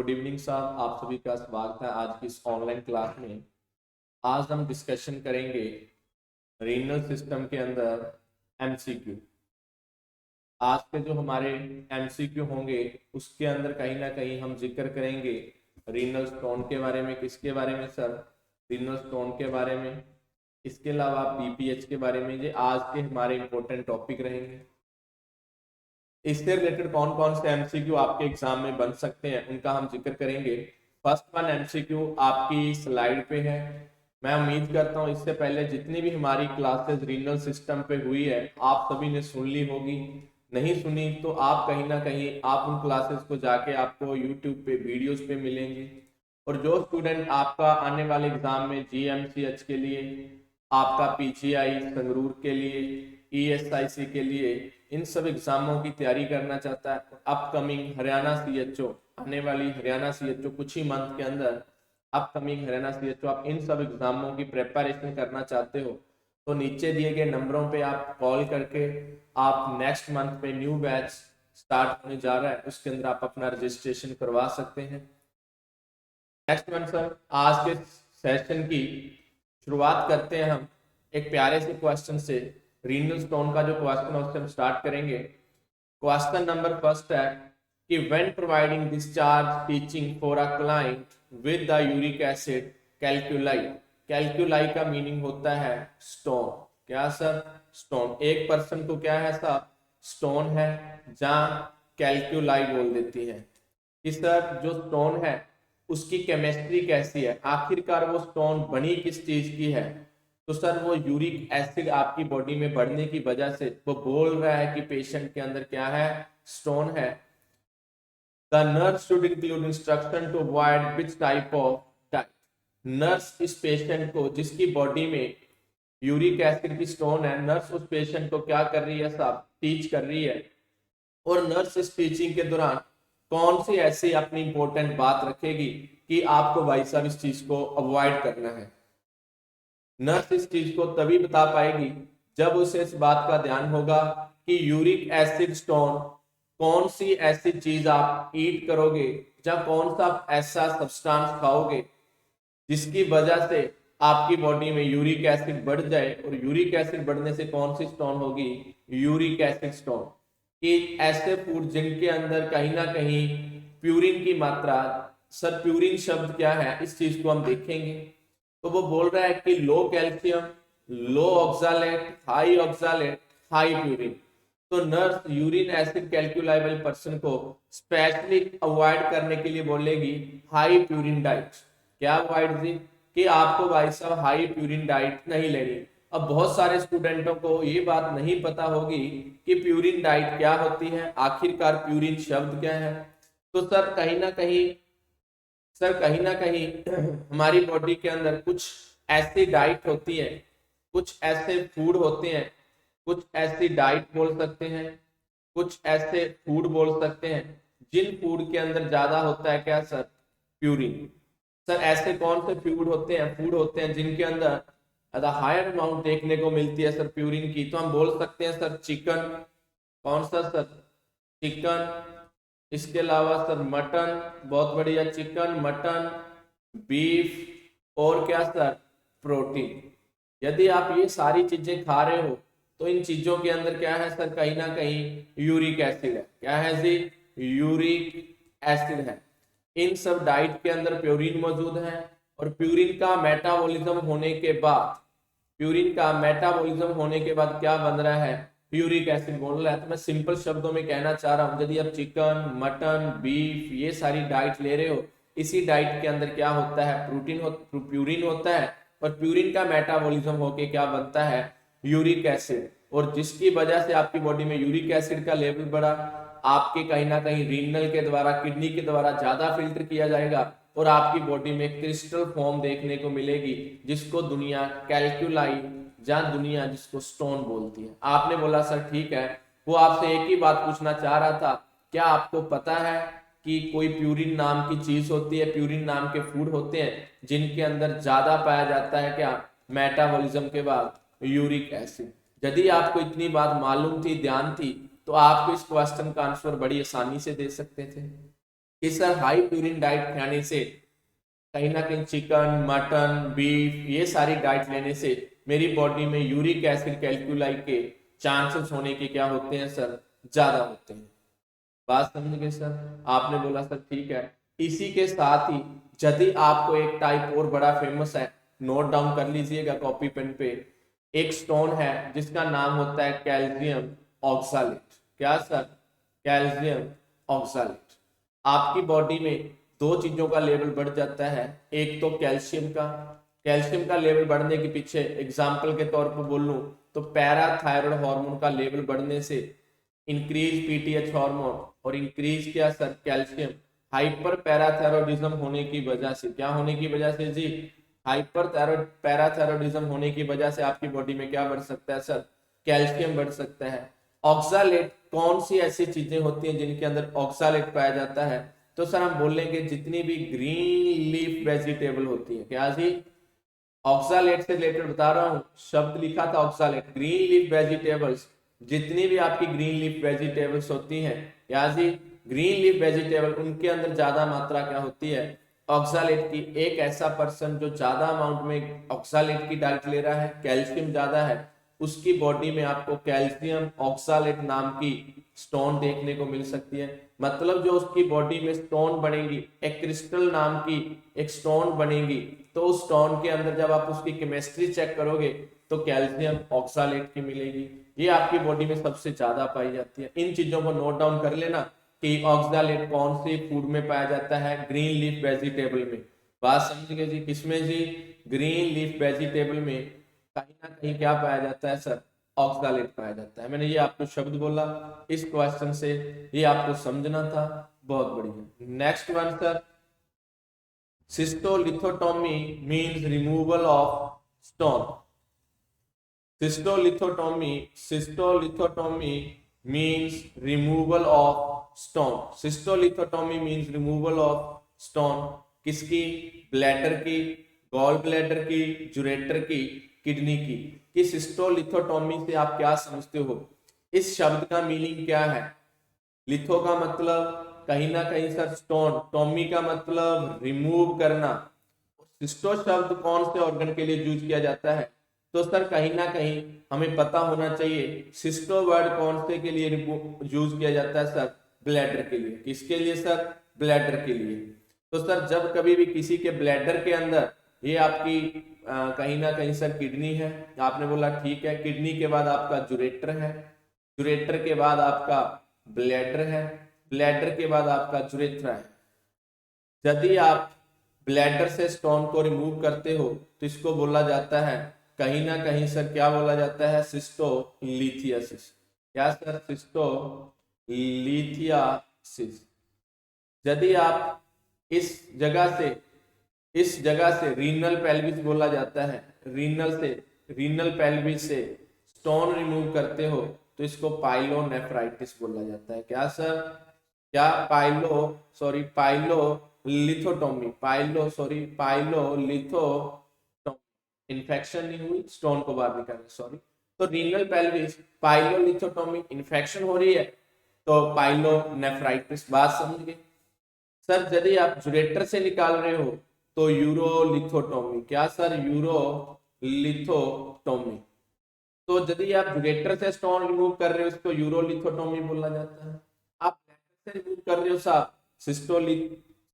Good evening साहब, आप सभी का स्वागत है आज की इस ऑनलाइन क्लास में। आज हम डिस्कशन करेंगे रीनल सिस्टम के अंदर एमसीक्यू। आज के जो हमारे एमसीक्यू होंगे उसके अंदर कहीं ना कहीं हम जिक्र करेंगे रीनल स्टोन के बारे में। किसके बारे में सर? रीनल स्टोन के बारे में। इसके अलावा बीपीएच के बारे में। ये आज के हमारे इंपॉर्टेंट टॉपिक रहेंगे। इससे रिलेटेड कौन कौन से एमसीक्यू आपके एग्जाम में बन सकते हैं उनका हम जिक्र करेंगे। फर्स्ट वन एमसीक्यू आपकी स्लाइड पे है। मैं उम्मीद करता हूं इससे पहले जितनी भी हमारी क्लासेस रीनल सिस्टम पे हुई है आप सभी ने सुन ली होगी। नहीं सुनी तो आप कहीं ना कहीं आप उन क्लासेस को जाके आपको यूट्यूब पे वीडियोस पे मिलेंगे। और जो स्टूडेंट आपका आने वाले एग्जाम में जीएमसीएच के लिए, आपका पीजीआई संगरूर के लिए, ईएसआईसी के लिए, इन सब एग्जामों की तैयारी करना चाहता है, अपकमिंग हरियाणा सीएचओ, आने वाली हरियाणा सीएचओ कुछ ही मंथ के अंदर अपकमिंग हरियाणा सीएचओ, आप इन सब एग्जामों की प्रिपरेशन करना चाहते हो तो नीचे दिए गए नंबरों पे आप कॉल करके आप नेक्स्ट मंथ पे न्यू बैच स्टार्ट होने जा रहा है उसके अंदर आप अपना रजिस्ट्रेशन करवा सकते हैं। नेक्स्ट वन सर, आज के सेशन की शुरुआत करते हैं हम एक प्यारे से क्वेश्चन से। रीनल स्टोन का जो क्वेश्चन है उससे हम स्टार्ट करेंगे। क्वेश्चन नंबर फर्स्ट है कि when providing discharge teaching for a client with the uric acid calculi. Calculi का मीनिंग होता है स्टोन। क्या सर? स्टोन। एक पर्सन को क्या है सर? स्टोन है, जहां कैलकुलाई बोल देती है कि सर जो स्टोन है उसकी केमिस्ट्री कैसी है, आखिरकार वो स्टोन बनी किस चीज की है। तो सर वो यूरिक एसिड आपकी बॉडी में बढ़ने की वजह से वो बोल रहा है कि पेशेंट के अंदर क्या है? स्टोन है। The nurse should include instruction to avoid which type of diet. Nurse इस पेशेंट को जिसकी बॉडी में यूरिक एसिड की स्टोन है, नर्स उस पेशेंट को क्या कर रही है साहब? टीच कर रही है। और नर्स इस टीचिंग के दौरान कौन सी ऐसी अपनी इंपॉर्टेंट बात रखेगी कि आपको भाई साहब इस चीज को अवॉइड करना है। नर्स इस चीज को तभी बता पाएगी जब उसे इस बात का ध्यान होगा कि यूरिक एसिड स्टोन कौन सी ऐसी चीज आप ईट करोगे या कौन सा ऐसा सब्सटेंस खाओगे जिसकी वजह से आपकी बॉडी में यूरिक एसिड बढ़ जाए। और यूरिक एसिड बढ़ने से कौन सी स्टोन होगी? Uric acid stone. कि ऐसे फूड जिनके अंदर कहीं ना कहीं प्यूरिन की मात्रा, सर प्यूरिन शब्द क्या है इस चीज को हम देखेंगे। तो वो बोल रहा है कि low calcium, low oxalate, high oxalate, high purine. तो nurse urine acid calculable person को स्पेशली अवॉइड करने के लिए बोलेगी हाई प्यूरिन डाइट। क्या अवॉइड जी? कि आपको भाई साहब हाई प्यूरिन डाइट नहीं लेनी। अब बहुत सारे स्टूडेंटों को ये बात नहीं पता होगी कि प्यूरिन डाइट क्या होती है, आखिरकार प्यूरिन शब्द क्या है। तो सर कहीं ना कहीं हमारी बॉडी के अंदर कुछ ऐसी डाइट होती है, कुछ ऐसे फूड होते हैं, कुछ ऐसी डाइट बोल सकते हैं, कुछ ऐसे फूड बोल सकते हैं जिन फूड के अंदर ज्यादा होता है क्या सर? प्यूरिन। सर ऐसे कौन से फूड होते हैं जिनके अंदर हायर अमाउंट देखने को मिलती है सर प्यूरिन की? तो हम बोल सकते हैं सर चिकन। कौन सा सर? चिकन। इसके अलावा सर मटन, बहुत बढ़िया, चिकन, मटन, बीफ, और क्या सर? प्रोटीन। यदि आप ये सारी चीजें खा रहे हो तो इन चीजों के अंदर क्या है सर? कहीं ना कहीं यूरिक एसिड है। क्या है जी? यूरिक एसिड है। इन सब डाइट के अंदर प्यूरिन मौजूद है। और प्यूरिन का मेटाबॉलिज्म होने के बाद क्या बन रहा है? यूरिक एसिड बन रहा है। तो मैं सिंपल शब्दों में कहना चाह रहा हूं, यदि आप चिकन, मटन, बीफ ये सारी डाइट ले रहे हो, इसी डाइट के अंदर क्या होता है? प्यूरिन होता है। और प्यूरिन का मेटाबॉलिज्म होके क्या बनता है? Uric acid. और जिसकी वजह से आपकी बॉडी में यूरिक एसिड का लेवल बढ़ा, आपके कहीं ना कहीं रीनल के द्वारा, किडनी के द्वारा ज्यादा फिल्टर किया जाएगा और आपकी बॉडी में क्रिस्टल फॉर्म देखने को मिलेगी जिसको दुनिया कैलकुलाई, जहां दुनिया जिसको स्टोन बोलती है। आपने बोला सर ठीक है, वो आपसे एक ही बात पूछना चाह रहा था, क्या आपको पता है कि कोई प्यूरिन नाम की चीज होती है, प्यूरिन नाम के फूड होते हैं जिनके अंदर ज्यादा पाया जाता है क्या? मेटाबॉलिज्म के बाद यूरिक एसिड। यदि आपको इतनी बात मालूम थी, ध्यान थी, तो आपको इस क्वेश्चन का आंसर बड़ी आसानी से दे सकते थे। कि सर हाई प्यूरिन डाइट खाने से, कहीं ना कहीं चिकन, मटन, बीफ, ये सारी डाइट लेने से मेरी बॉडी में यूरिक एसिड कैलकुलाई के चांसेस होने के क्या होते हैं सर, ज्यादा होते हैं। बात समझ गए सर? आपने बोला सर ठीक है। इसी के साथ ही यदि आपको एक टाइप और बड़ा फेमस है, नोट डाउन कर लीजिएगा कॉपी पेन पे, एक स्टोन है जिसका नाम होता है कैल्शियम ऑक्सालेट। क्या सर? Calcium oxalate. आपकी बॉडी में दो चीजों का लेवल बढ़ जाता है, एक तो कैल्शियम का लेवल बढ़ने के पीछे एग्जाम्पल के तौर पर बोल लूं तो पैराथायरॉयड हार्मोन का लेवल बढ़ने से इंक्रीज पीटीएच हार्मोन और इंक्रीज क्या सर, कैल्शियम, हाइपर पैराथायरॉयडिज्म होने की वजह से, क्या होने की वजह से जी, हाइपर पैराथायरॉयडिज्म होने की वजह से आपकी बॉडी में क्या बढ़ सकता है सर, कैल्शियम बढ़ सकता है। ऑक्सालेट, कौन सी ऐसी चीजें होती हैं जिनके अंदर ऑक्सालेट पाया जाता है? तो सर हम बोलेंगे जितनी भी ग्रीन लीफ वेजिटेबल होती है। क्या जी? ऑक्सालेट से रिलेटेड बता रहा हूं, शब्द लिखा था ऑक्सालेट, ग्रीन लीफ वेजिटेबल्स, जितनी भी आपकी ग्रीन लीफ वेजिटेबल्स होती हैं, या जी ग्रीन लीफ वेजिटेबल, उनके अंदर ज्यादा मात्रा क्या होती है, ऑक्सालेट की। एक ऐसा पर्सन जो ज्यादा अमाउंट में ऑक्सालेट की डाइट ले रहा है, कैल्शियम ज्यादा है, उसकी बॉडी में आपको कैल्शियम ऑक्सालेट नाम की स्टोन देखने को मिल सकती है। मतलब जो उसकी बॉडी में स्टोन बनेगी, एक क्रिस्टल नाम की एक स्टोन बनेगी, तो उस स्टोन के अंदर जब आप उसकी केमिस्ट्री चेक करोगे तो कैल्शियम ऑक्सालेट की मिलेगी। ये आपकी बॉडी में सबसे ज्यादा पाई जाती है। इन चीजों को नोट डाउन कर लेना कि ऑक्सालेट कौन से फूड में पाया जाता है, ग्रीन लीफ वेजिटेबल में। बात समझ गए जी? किसमें जी? ग्रीन लीफ वेजिटेबल में कहीं ना कहीं क्या पाया जाता है सर, ऑक्सालेट पाया जाता है। मैंने ये आपको शब्द बोला, इस क्वेश्चन से ये आपको समझना था। बहुत बढ़िया। Next one sir, cystolithotomy means removal of stone. Cystolithotomy means removal of stone. Cystolithotomy means removal of stone। किसकी? ब्लैडर की, गॉल ब्लैडर की, जुरेटर की, किडनी की। कि सिस्टोलिथोटोमी से आप क्या समझते हो? इस शब्द का मीनिंग क्या है? लिथो का मतलब कहीं ना कहीं सर स्टोन, टोमी का मतलब रिमूव करना। सिस्टो शब्द कौन से ऑर्गन के लिए यूज किया जाता है? तो सर कहीं ना कहीं हमें पता होना चाहिए सिस्टो वर्ड कौन से के लिए यूज किया जाता है सर, ब्लैडर के लिए। किसके लिए सर? ब्लैडर के लिए। तो सर जब कभी भी किसी के ब्लैडर के अंदर, ये आपकी कहीं ना कहीं सर किडनी है, आपने बोला ठीक है, किडनी के बाद आपका जुरेटर है, जुरेटर के बाद आपका ब्लैडर है, ब्लैडर के बाद आपका जुरेथ्रा है। यदि आप ब्लैडर से स्टोन को रिमूव करते हो तो इसको बोला जाता है कहीं ना कहीं सर, क्या बोला जाता है, सिस्टोलिथियासिस। क्या सर? सिस्टोलिथियासिस। यदि आप इस जगह से रीनल पेल्विस बोला जाता है, रीनल पेल्विस से स्टोन रिमूव करते हो तो इसको पाइलोनेफ्राइटिस बोला जाता है। क्या सर? क्या? पाइलोलिथोटोमी, पाइलोलिथोटोमी। इन्फेक्शन नहीं हुई, स्टोन को बाहर निकालना, सॉरी। तो रीनल पेल्विस, पाइलोलिथोटोमी, इन्फेक्शन हो रही है तो पाइलोनेफ्राइटिस। बात समझ गए सर? यदि आप जुरेटर से निकाल रहे हो तो यूरोलिथोटोमी। क्या सर? यूरोलिथोटोमी। तो यदि आप जुरेटर से स्टोन रिमूव कर रहे हो इसको यूरोलिथोटोमी बोला जाता है। आप ब्लैडर से रिमूव कर रहे हो साहब,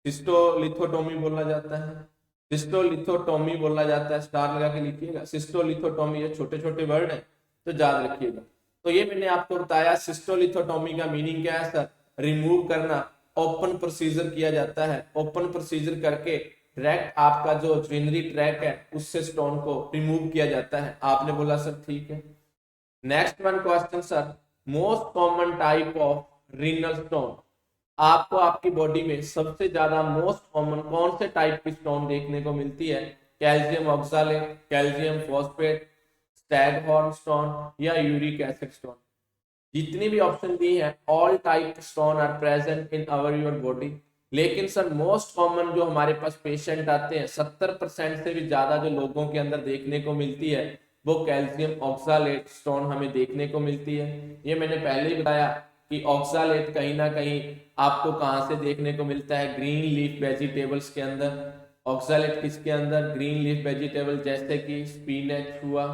सिस्टोलिथोटोमी बोला जाता है। सिस्टोलिथोटोमी बोला जाता है, स्टार लगा के लिखिएगा। सिस्टोलिथोटोमी, ये छोटे छोटे वर्ड है तो याद रखिएगा। तो ये मैंने आपको बताया सिस्टोलिथोटोमी का मीनिंग क्या है सर, रिमूव करना। ओपन प्रोसीजर किया जाता है, ओपन प्रोसीजर करके डायरेक्ट आपका जो यूरिनरी ट्रैक है उससे स्टोन को रिमूव किया जाता है। आपने बोला सर ठीक है। Next one question sir, most common type of renal stone. आपको आपकी बॉडी में सबसे ज्यादा मोस्ट कॉमन कौन से टाइप की स्टोन देखने को मिलती है? Calcium oxalate, calcium phosphate, staghorn stone या यूरिक एसिड स्टोन। जितनी भी ऑप्शन दी है, all type stone are present in our your body. लेकिन सर मोस्ट कॉमन जो हमारे पास पेशेंट आते हैं, 70% से भी ज्यादा जो लोगों के अंदर देखने को मिलती है वो कैल्शियम ऑक्सालेट स्टोन हमें देखने को मिलती है। ये मैंने पहले ही बताया कि ऑक्सालेट कहीं ना कहीं आपको कहां से देखने को मिलता है, ग्रीन लीफ वेजिटेबल्स के अंदर। ऑक्सालेट किसके अंदर, ग्रीन लीफ वेजिटेबल, जैसे कि स्पिनच हुआ,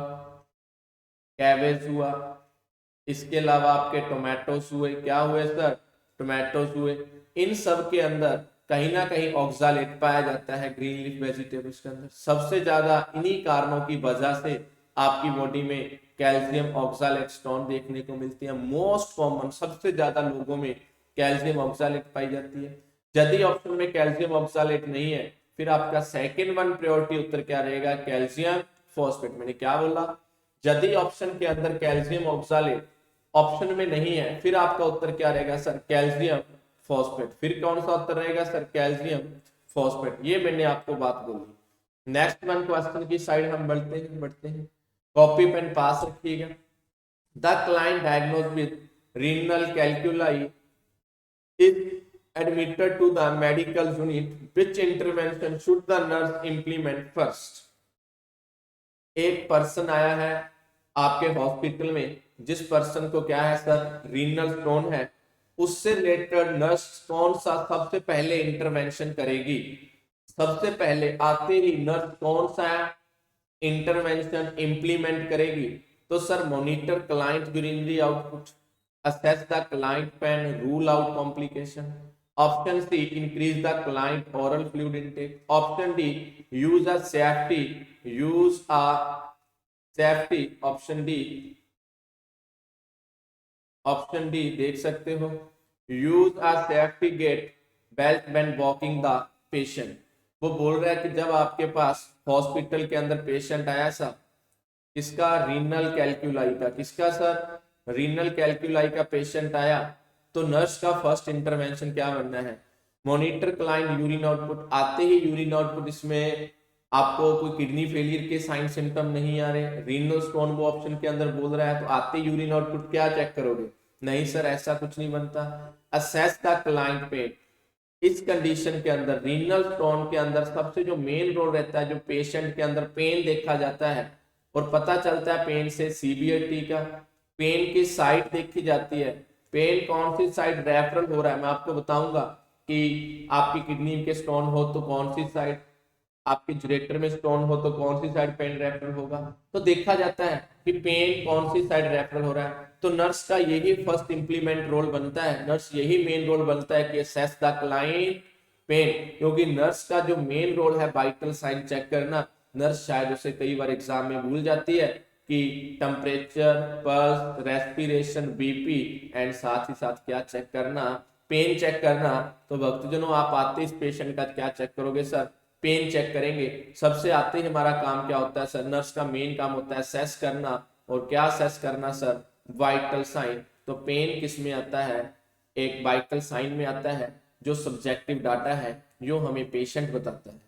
कैबेज हुआ, इसके अलावा आपके टोमेटोस हुए, क्या हुए सर, टोमेटोस हुए। इन सब के अंदर कहीं ना कहीं ऑक्सालेट पाया जाता है ग्रीन लीफ वेजिटेबल्स के अंदर। सबसे ज्यादा इन्हीं कारणों की वजह से आपकी बॉडी में कैल्शियम ऑक्सालेट स्टोन देखने को मिलती है। मोस्ट कॉमन, सबसे ज्यादा लोगों में कैल्शियम ऑक्सालेट पाई जाती है। यदि ऑप्शन में कैल्शियम ऑक्सालेट नहीं है, फिर आपका सेकेंड वन प्रायोरिटी उत्तर क्या रहेगा, कैल्शियम फॉस्फेट। मैंने क्या बोला, यदि ऑप्शन के अंदर कैल्शियम ऑक्सालेट ऑप्शन में नहीं है, फिर आपका उत्तर क्या रहेगा सर, कैल्शियम फॉस्फेट। फिर कौन सा उत्तर रहेगा सर, कैल्शियम फॉस्फेट। ये मैंने आपको बात बोली। नेक्स्ट वन क्वेश्चन की साइड हम बढ़ते हैं। कॉपी पेन पास रखिएगा। The client diagnose with renal कैल्कुलाई is admitted to the medical unit. Which intervention should the nurse implement first? एक पर्सन आया है आपके हॉस्पिटल में, जिस पर्सन को क्या है सर, रीनल स्टोन है। उससे रिलेटेड नर्स कौन सा सबसे पहले इंटरवेंशन करेगी? सबसे पहले आते ही नर्स कौन सा इंटरवेंशन इंप्लीमेंट करेगी? तो sir, monitor client urinary output, assess the client pain, rule out complication. Option C, increase the client oral fluid intake. Option D, use a safety. Option D देख सकते हो, use a safety gate belt when walking the patient. वो बोल रहा है कि जब आपके पास हॉस्पिटल के अंदर पेशेंट आया सा, किसका, रीनल कैल्कुलाई का, किसका सर, रीनल कैल्कुलाई का पेशेंट आया, तो नर्स का फर्स्ट इंटरवेंशन क्या बनना है, मॉनिटर क्लाइंट यूरिन आउटपुट। आते ही यूरिन आउटपुट, इसमें आपको कोई किडनी फेलियर के साइन सिम्टम नहीं आ रहे, रीनल स्टोन वो ऑप्शन के अंदर बोल रहा है, तो आते यूरिन आउटपुट क्या चेक करोगे? नहीं सर, ऐसा कुछ नहीं बनता। Assess the client pain. इस कंडीशन के अंदर रीनल स्टोन के अंदर सबसे जो मेन रोल रहता है, जो पेशेंट के अंदर पेन देखा जाता है और पता चलता है पेन से सीवियरिटी का, पेन की साइड देखी जाती है, पेन कौन सी साइड रेफरल हो रहा है। मैं आपको बताऊंगा कि आपकी किडनी के स्टोन हो तो कौन सी साइड, आपके जुरेटर में स्टोन हो तो कौन सी साइड पेन रेफरल होगा, तो देखा जाता है कि पेन कौन सी साइड रेफरल हो रहा है। तो नर्स का यही फर्स्ट इंप्लीमेंट रोल बनता है, नर्स यही मेन रोल बनता है कि असेस द क्लाइंट पेन, क्योंकि नर्स का जो मेन रोल है वाइटल साइन चेक करना। नर्स शायद उसे कई बार एग्जाम में भूल जाती है कि temperature, pulse, respiration, BP and साथ ही साथ क्या चेक करना, पेन चेक करना। तो भक्तजनों, आप आते इस पेशेंट का क्या चेक करोगे सर, पेन चेक करेंगे। सबसे आते ही हमारा काम क्या होता है सर, नर्स का मेन काम होता है असेस करना, और क्या असेस करना सर, वाइटल साइन। तो पेन किस में आता है, एक वाइटल साइन में आता है, जो सब्जेक्टिव डाटा है, जो हमें पेशेंट बताता है।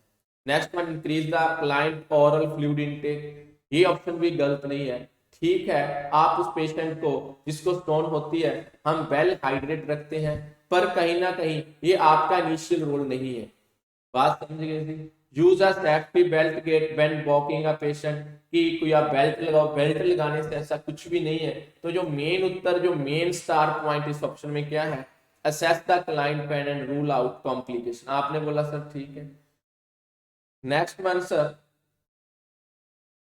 Next one, increase the client oral fluid intake. ये ऑप्शन भी गलत नहीं है। ठीक है, आप उस पेशेंट को जिसको स्टोन होती है, हम वेल हाइड्रेट रखते हैं, पर कहीं ना कहीं ये आपका इनिशियल रोल नहीं है। बात समझ गए? Use a safety belt get when walking a patient, कि कोई आप बेल्ट लगाओ, बेल्ट लगाने से ऐसा कुछ भी नहीं है। तो जो मेन उत्तर, जो मेन स्टार पॉइंट इस ऑप्शन में क्या है, assess the client pain and rule out complication. आपने बोला सर ठीक है। Next one sir,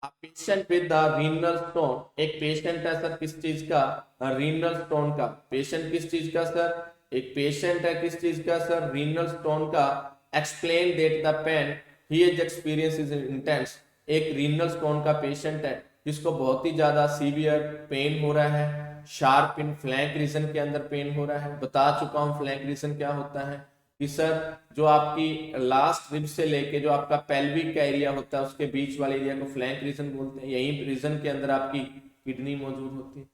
patient with the renal stone. एक पेशेंट है सर किस चीज का, रीनल स्टोन का। पेशेंट किस चीज का सर, एक पेशेंट है किस चीज का सर, रीनल स्टोन का। Explain that the pain he is experience is intense. एक रीनल स्टोन का पेशेंट है जिसको बहुत ही ज्यादा सीवियर पेन हो रहा है, शार्प इन फ्लैंक रीजन के अंदर पेन हो रहा है। बता चुका हूं फ्लैंक रीजन क्या होता है, कि सर जो आपकी लास्ट रिब से लेके जो आपका पेल्विक का एरिया होता है, उसके बीच वाले एरिया को फ्लैंक रीजन बोलते हैं। यही रीजन के अंदर आपकी किडनी मौजूद होती है।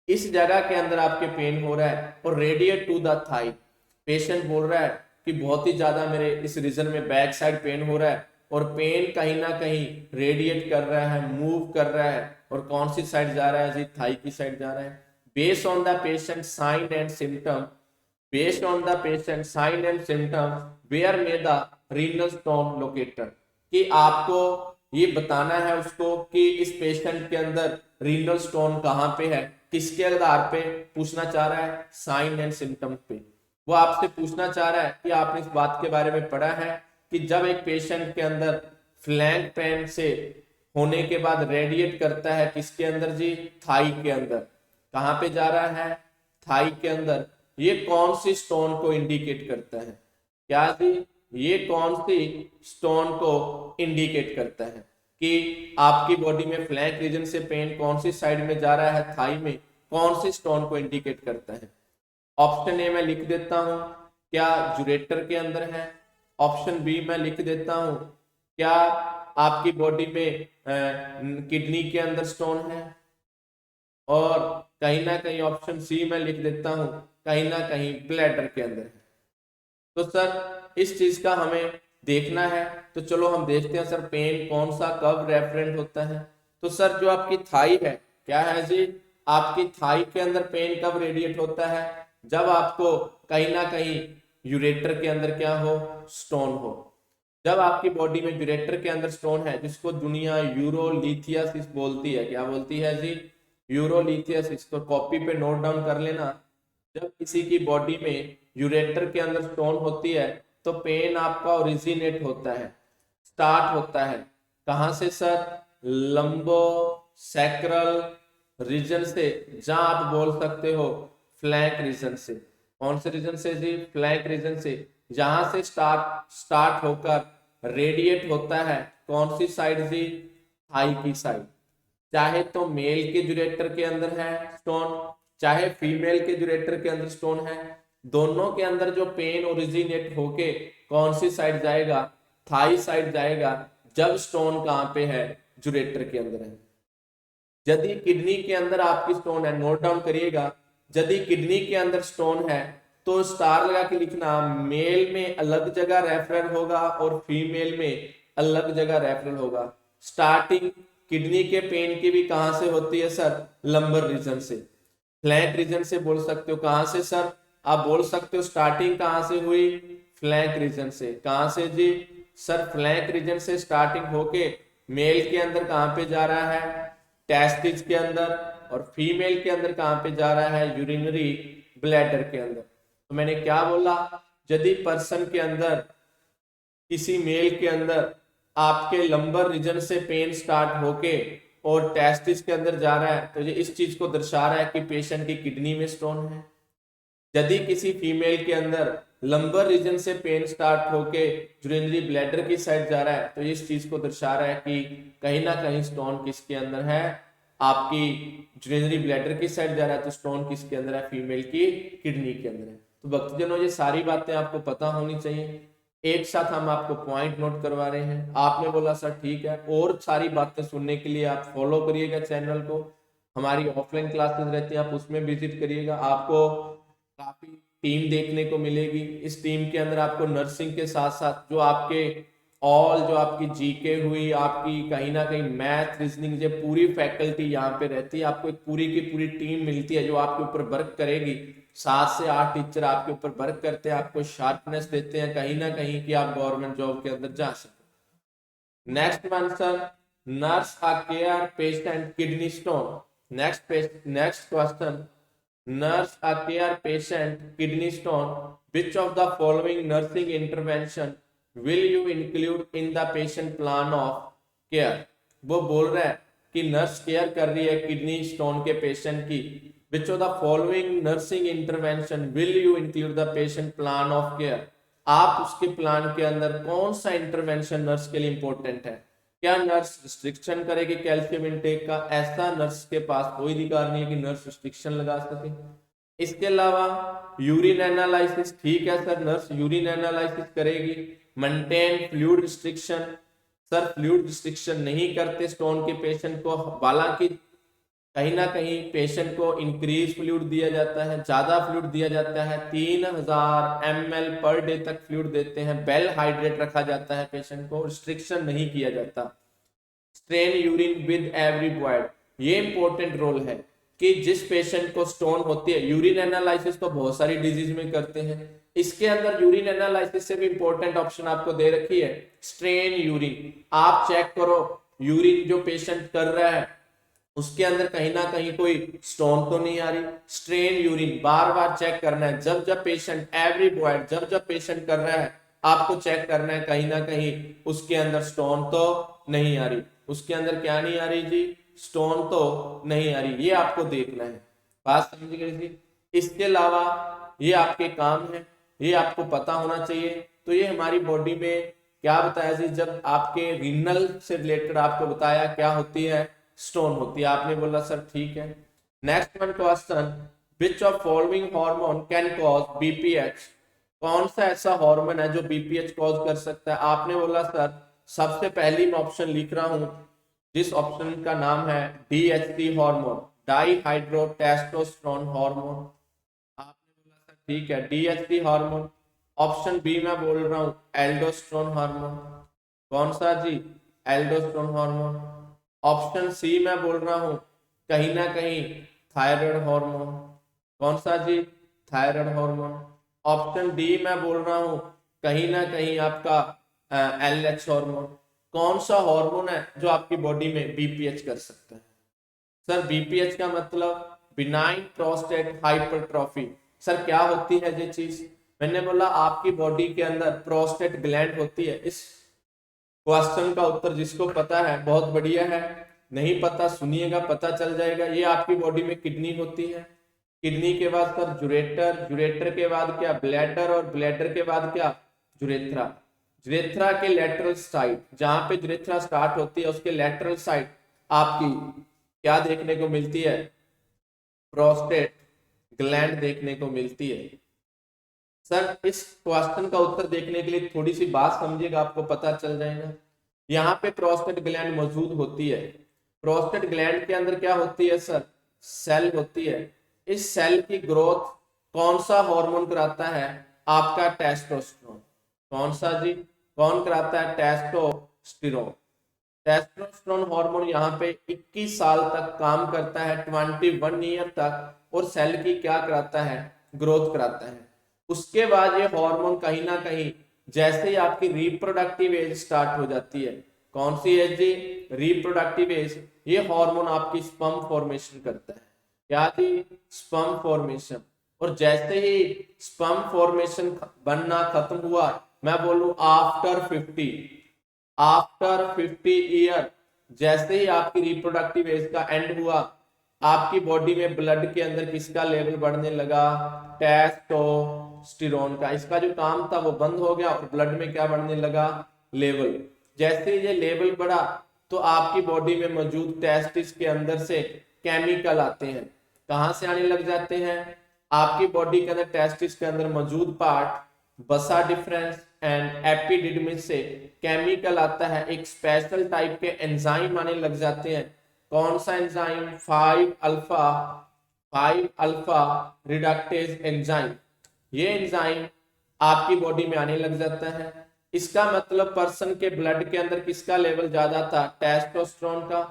इस जगह के अंदर आपके पेन हो रहा है और radiate to the thigh. Patient बोल रहा है कि बहुत ही ज्यादा मेरे इस रीजन में बैक साइड पेन हो रहा है, और पेन कहीं ना कहीं रेडिएट कर रहा है, मूव कर रहा है, और कौन सी साइड जा रहा है जी, थाई की साइड जा रहा है। Based on the patient sign and symptom, based on the patient sign and symptoms, where may the renal stone located, कि आपको ये बताना है उसको कि इस पेशेंट के अंदर रीनल स्टोन कहाँ पे है। किसके आधार पे पूछना चाह रहा है? साइन एंड सिम्टम पे। वो आपसे पूछना चाह रहा है कि आपने इस बात के बारे में पढ़ा है कि जब एक पेशेंट के अंदर फ्लैंक पेन से होने के बाद रेडिएट करता है किसके अंदर जी? थाई के अंदर। कहां पे जा रहा है? थाई के अंदर। ये कौन सी स्टोन को इंडिकेट करता है? क्या जी? ये कौन सी स्टोन को इंडिकेट करता है कि आपकी बॉडी में फ्लैंक रीजन से पेन कौन सी साइड में जा रहा है? थाई में। कौन सी स्टोन को इंडिकेट करता है? ऑप्शन ए मैं लिख देता हूं, क्या जुरेटर के अंदर है? ऑप्शन बी मैं लिख देता हूं, क्या आपकी बॉडी में किडनी के अंदर स्टोन है? और कहीं ना कहीं ऑप्शन सी मैं लिख देता हूं, कहीं ना कहीं ब्लैडर के अंदर है। तो सर इस चीज का हमें देखना है, तो चलो हम देखते हैं सर पेन कौन सा कब रेफरेंट होता है। तो सर जो आपकी थाई है, क्या है जी? आपकी थाई के अंदर पेन कब रेडिएट होता है? जब आपको कहीं ना कहीं यूरेटर के अंदर क्या हो? स्टोन हो। जब आपकी बॉडी में यूरेटर के अंदर स्टोन है, जिसको दुनिया यूरोलिथियासिस बोलती है। क्या बोलती है जी? यूरोलिथियासिस। तो कॉपी पे नोट डाउन कर लेना। जब किसी की बॉडी में यूरेटर के अंदर स्टोन होती है तो पेन आपका ओरिजिनेट होता है, स्टार्ट होता है। कहां से सर? लंबो सैक्रल रीजन से, जहां आप बोल सकते हो फ्लैंक रीजन से। कौन से रीजन से जी? फ्लैंक रीजन से। जहां से स्टार्ट होकर रेडिएट होता है कौन सी साइड जी? थाई की साइड। चाहे तो मेल के यूरेटर के अंदर है स्टोन, चाहे फीमेल के यूरेटर के अंदर स्टोन है, दोनों के अंदर जो पेन ओरिजिनेट होके कौन सी साइड जाएगा? थाई साइड जाएगा। जब स्टोन कहां पे है? यूरेटर के अंदर है। यदि किडनी के अंदर आपकी स्टोन है, नोट डाउन करिएगा, यदि किडनी के अंदर स्टोन है तो स्टार लगा के लिखना, मेल में अलग जगह रेफरल होगा और फीमेल में अलग जगह रेफरल होगा। स्टार्टिंग किडनी के पेन की भी कहां से होती है सर? लंबर रीजन से। फ्लैंक रीजन से बोल सकते हो। कहां से सर? आप बोल सकते हो स्टार्टिंग कहां से हुई? फ्लैंक रीजन से। कहां से जी? सर फ्लैंक रीजन से स्टार्टिंग होके मेल के अंदर कहां पे जा रहा है? टेस्टिस के अंदर। और फीमेल के अंदर कहां पे जा रहा है? यूरिनरी ब्लैडर के अंदर। तो मैंने क्या बोला? यदि पर्सन के अंदर, किसी मेल के अंदर आपके लंबर रीजन से पेन स्टार्ट होके और टेस्टिस के अंदर जा रहा है तो ये इस चीज को दर्शा रहा है कि पेशेंट की किडनी में स्टोन है। यदि किसी फीमेल के अंदर लंबर रीजन से पेन स्टार्ट होके यूरिनरी ब्लैडर की साइड जा रहा है तो इस चीज को दर्शा रहा है कि कहीं ना कहीं स्टोन किसके अंदर है? आपकी यूरिनरी ब्लैडर की साइड जा रहा है। तो स्टोन किसके अंदर है? फीमेल की किडनी के अंदर है। तो भक्तजनों ये सारी बातें आपको पता होनी चाहिए। एक साथ हम आपको पॉइंट नोट करवा रहे हैं। आपने बोला सर ठीक है, और सारी बातें सुनने के लिए आप फॉलो करिएगा चैनल को। हमारी ऑफलाइन क्लासेस रहती हैं, आप उसमें विजिट करिएगा। आपको काफी टीम देखने को मिलेगी। इस टीम के अंदर आपको नर्सिंग के साथ साथ जो आपके जो आपकी जीके हुई, आपकी कहीं ना कहीं मैथ, रीजनिंग, ये पूरी फैकल्टी यहाँ पे रहती है। आपको एक पूरी की पूरी टीम मिलती है जो आपके ऊपर वर्क करेगी। 7 से 8 टीचर आपके ऊपर वर्क करते हैं, आपको शार्पनेस देते हैं कहीं ना कहीं कि आप गवर्नमेंट जॉब के अंदर जा सको। Next one sir, nurse a care patient kidney stone. Next question, nurse a care patient kidney stone, which of the following nursing intervention will you include in the patient plan of care? वो बोल रहा है कि nurse care कर रही है kidney stone के patient की। which of the following nursing intervention will you include the patient plan of care? आप उसके प्लान के अंदर कौन सा इंटरवेंशन नर्स के लिए इंपॉर्टेंट है? क्या नर्स रिस्ट्रिक्शन करेगी कैल्शियम इनटेक का? ऐसा नर्स के पास कोई अधिकार नहीं है कि नर्स रिस्ट्रिक्शन लगा सके। इसके अलावा यूरिन एनालिसिस, ठीक है सर, नर्स यूरिन एनालिसिस करेगी। Maintain fluid restriction, sir fluid restriction नहीं करते स्टोन के पेशेंट को। हालांकि कहीं ना कहीं पेशेंट को इंक्रीज फ्लूइड दिया जाता है, ज्यादा फ्लूइड दिया जाता है। 3000 ml पर डे तक फ्लूइड देते हैं। वेल हाइड्रेट रखा जाता है पेशेंट को, रिस्ट्रिक्शन नहीं किया जाता। Strain urine with every void, ये इंपॉर्टेंट रोल है कि जिस पेशेंट को स्टोन होती है, यूरिन एनालिसिस तो बहुत सारी डिजीज में करते हैं, इसके अंदर यूरिन एनालिसिस से भी इंपॉर्टेंट ऑप्शन आपको दे रखी है स्ट्रेन यूरिन। आप चेक करो यूरिन जो पेशेंट कर रहा है उसके अंदर कहीं ना कहीं कोई स्टोन तो नहीं आ रही। स्ट्रेन यूरिन बार बार चेक करना है, जब जब पेशेंट एवरी बॉय जब जब पेशेंट कर रहा है आपको चेक करना है कहीं ना कहीं उसके अंदर स्टोन तो नहीं आ रही। उसके अंदर क्या नहीं आ रही जी, स्टोन तो नहीं आ रही, ये आपको देखना है। बात समझ गए जी। इसके अलावा ये आपके काम है, ये आपको पता होना चाहिए। तो ये हमारी बॉडी में क्या बताया जी, जब आपके रीनल से रिलेटेड आपको बताया क्या होती है, स्टोन होती है। आपने बोला सर ठीक है। Next one question, which of following hormone can cause BPH? कौन सा ऐसा हार्मोन है जो बीपीएच कॉज कर सकता है? आपने बोला सर सबसे पहली मैं ऑप्शन लिख रहा हूं, जिस ऑप्शन का नाम है DHT hormone, dihydrotestosterone hormone. आपने बोला सर ठीक है डीएचटी हार्मोन। ऑप्शन बी मैं बोल रहा हूं एल्डोस्टेरोन हार्मोन। कौन सा जी, एल्डोस्टेरोन हार्मोन। ऑप्शन सी मैं बोल रहा हूं कहीं ना कहीं थायराइड हार्मोन। कौन सा जी, थायराइड हार्मोन। ऑप्शन डी मैं बोल रहा हूं कहीं ना कहीं आपका एलएच हार्मोन। कौन सा हार्मोन है जो आपकी बॉडी में बीपीएच कर सकता है? सर बीपीएच का मतलब बिनाइन प्रोस्टेट हाइपरट्रॉफी। सर क्या होती है ये चीज? मैंने बोला आपकी बॉडी के अंदर प्रोस्टेट ग्लैंड होती है। इस क्वेश्चन का उत्तर जिसको पता है बहुत बढ़िया है, नहीं पता सुनिएगा पता चल जाएगा। ये आपकी बॉडी में किडनी होती है, किडनी के बाद सर जुरेटर, जुरेटर के बाद क्या ब्लैडर, और ब्लैडर के बाद क्या जुरेथ्रा। जुरेथ्रा के लेटरल साइड, जहां पे जुरेथ्रा स्टार्ट होती है उसके लेटरल साइड आपकी क्या देखने को मिलती है, प्रोस्टेट ग्लैंड देखने को मिलती है। सर इस क्वेश्चन का उत्तर देखने के लिए थोड़ी सी बात समझिएगा, आपको पता चल जाएगा। यहाँ पे प्रोस्टेट ग्लैंड मौजूद होती है। प्रोस्टेट ग्लैंड के अंदर क्या होती है सर, सेल होती है। इस सेल की ग्रोथ कौन सा हार्मोन कराता है, आपका टेस्टोस्टेरोन। कौन सा जी, कौन कराता है, टेस्टोस्टेरोन। टेस्टोस्टेरोन हार्मोन यहाँ पे 21 साल तक काम करता है, 21 ईयर तक, और सेल की क्या कराता है, ग्रोथ कराता है। उसके बाद ये हार्मोन कहीं ना कहीं जैसे ही आपकी रिप्रोडक्टिव एज स्टार्ट हो जाती है, कौन सी एज जी, रिप्रोडक्टिव एज, ये हार्मोन आपकी स्पर्म फॉर्मेशन करता है। क्या थी, स्पर्म फॉर्मेशन। और जैसे ही स्पर्म फॉर्मेशन बनना खत्म हुआ, मैं बोलूं आफ्टर 50 ईयर, जैसे ही आपकी रिप्रोडक्टिव एज का एंड हुआ, आपकी बॉडी में ब्लड के अंदर किसका लेवल बढ़ने लगा, टेस्टोस्टेरोन का। इसका जो काम था वो बंद हो गया और ब्लड में क्या बढ़ने लगा, लेवल। जैसे ये लेवल बढ़ा तो आपकी बॉडी में मौजूद टेस्टिस के अंदर से केमिकल आते हैं। कहां से आने लग जाते हैं, आपकी बॉडी के अंदर टेस्टिस के अंदर मौजूद पार्ट बसा डिफरेंस एंड एपिडिडमिस से केमिकल आता है, एक स्पेशल टाइप के एंजाइम आने लग जाते हैं। कौन सा एंजाइम, 5 अल्फा रिडक्टेज एंजाइम। ये एंजाइम आपकी बॉडी में आने लग जाता है। इसका मतलब पर्सन के ब्लड के अंदर किसका लेवल ज्यादा था, टेस्टोस्टेरोन का।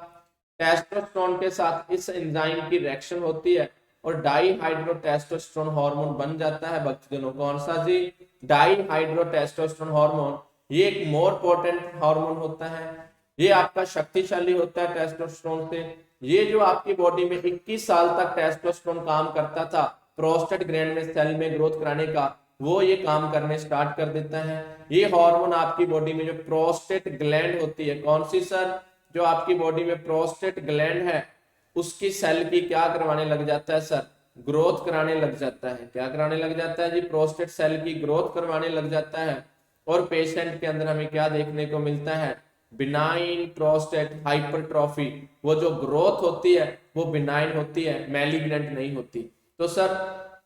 टेस्टोस्टेरोन के साथ इस एंजाइम की रिएक्शन होती है और डाईहाइड्रोटेस्टोस्टेरोन हार्मोन बन जाता है बच्चों। कौन सा जी, डाईहाइड्रोटेस्टोस्टेरोन हार्मोन। ये एक मोर पोटेंट हार्मोन होता है, ये आपका शक्तिशाली होता है टेस्टोस्टेरोन से। ये जो आपकी बॉडी में 21 साल तक टेस्टोस्टेरोन काम करता था प्रोस्टेट ग्लैंड में सेल में ग्रोथ कराने का, वो ये काम करने स्टार्ट कर देता है। ये हार्मोन आपकी बॉडी में जो प्रोस्टेट ग्लैंड होती है, कौन सी सर, जो आपकी बॉडी में प्रोस्टेट ग्लैंड है उसकी सेल की क्या करवाने लग जाता है सर, ग्रोथ कराने लग जाता है। क्या कराने लग जाता है जी, प्रोस्टेट सेल की ग्रोथ करवाने लग जाता है। और पेशेंट के अंदर हमें क्या देखने को मिलता है, बिनाइन प्रोस्टेट हाइपरट्रॉफी। वो जो ग्रोथ होती है वो बिनाइन होती है, मैलिग्नेंट नहीं होती। तो सर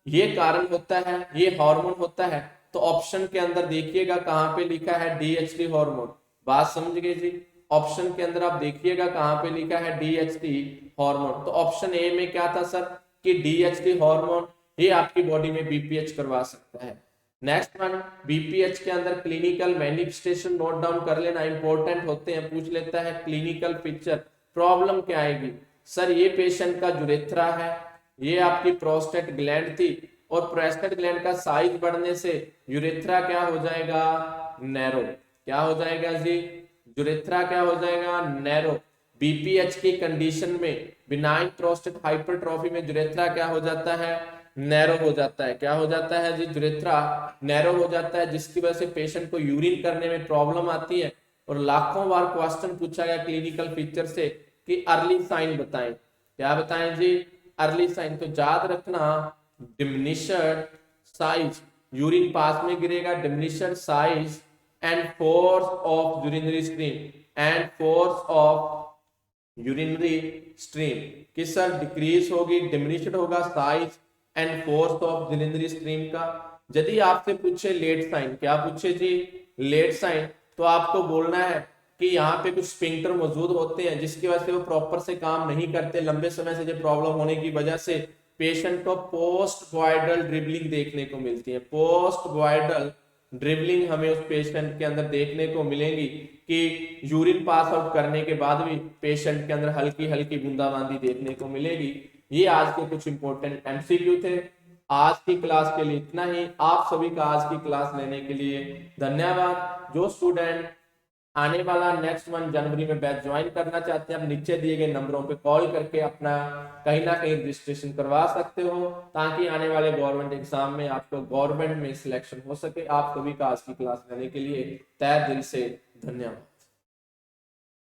ये कारण होता है, ये हार्मोन होता है। तो ऑप्शन के अंदर देखिएगा कहां पे लिखा है, डीएचटी हार्मोन। बात समझ गए जी। ऑप्शन के अंदर आप देखिएगा कहां पे लिखा है, डीएचटी हार्मोन। तो ऑप्शन ए में क्या था सर, कि डीएचटी हार्मोन ये आपकी बॉडी में बीपीएच करवा सकता है। नेक्स्ट वन, बीपीएच के अंदर क्लिनिकल मैनिफेस्टेशन नोट डाउन कर लेना, इंपॉर्टेंट होते हैं। पूछ लेता है क्लिनिकल पिक्चर, प्रॉब्लम क्या आएगी सर, ये पेशेंट का जुरेथ्रा है, ये आपकी प्रोस्टेट ग्लैंड थी, और प्रोस्टेट ग्लैंड का साइज बढ़ने से यूरेथ्रा क्या हो जाएगा, नैरो। क्या हो जाएगा जी, यूरेथ्रा क्या हो जाएगा, नैरो। बीपीएच की कंडीशन में बिनाइन प्रोस्टेट हाइपरट्रॉफी में यूरेथ्रा क्या हो जाता है, नैरो हो जाता है। क्या हो जाता है जी, यूरेथ्रा नैरो हो जाता है, जिसकी वजह से पेशेंट को यूरिन करने में प्रॉब्लम आती है। और लाखों बार क्वेश्चन पूछा गया क्लिनिकल फीचर से कि अर्ली साइन बताएं। क्या बताएं जी, अर्ली साइन। तो याद रखना, डिमिनिश्ड साइज, यूरिन पास में गिरेगा, diminished size and force of urinary stream and force of urinary stream कि सर डिक्रीज होगी, डिमिनिश्ड होगा size and force of urinary stream का। यदि आपसे पूछे लेट साइन, क्या पूछे जी, लेट साइन, तो आपको बोलना है कि यहाँ पे कुछ स्फिंक्टर मौजूद होते हैं जिसकी वजह से वो प्रॉपर से काम नहीं करते, लंबे समय से जो प्रॉब्लम होने की वजह से पेशेंट को पोस्ट वॉइडल ड्रिबलिंग देखने को मिलती है। पोस्ट वॉइडल ड्रिबलिंग हमें उस पेशेंट के अंदर देखने को मिलेगी कि यूरिन पास आउट करने के बाद भी पेशेंट के अंदर हल्की हल्की बूंदाबांदी देखने को मिलेगी। ये आज के कुछ इंपॉर्टेंट एमसीक्यू थे। आज की क्लास के लिए इतना ही। आप सभी का आज की क्लास लेने के लिए धन्यवाद। जो स्टूडेंट आने वाला नेक्स्ट मंथ जनवरी में बैच ज्वाइन करना चाहते हैं, आप नीचे दिए गए नंबरों पे कॉल करके अपना कहीं ना कहीं रजिस्ट्रेशन करवा सकते हो, ताकि आने वाले गवर्नमेंट एग्जाम में आपको गवर्नमेंट में सिलेक्शन हो सके। आप सभी का आज की क्लास लेने के लिए तहे दिल से धन्यवाद।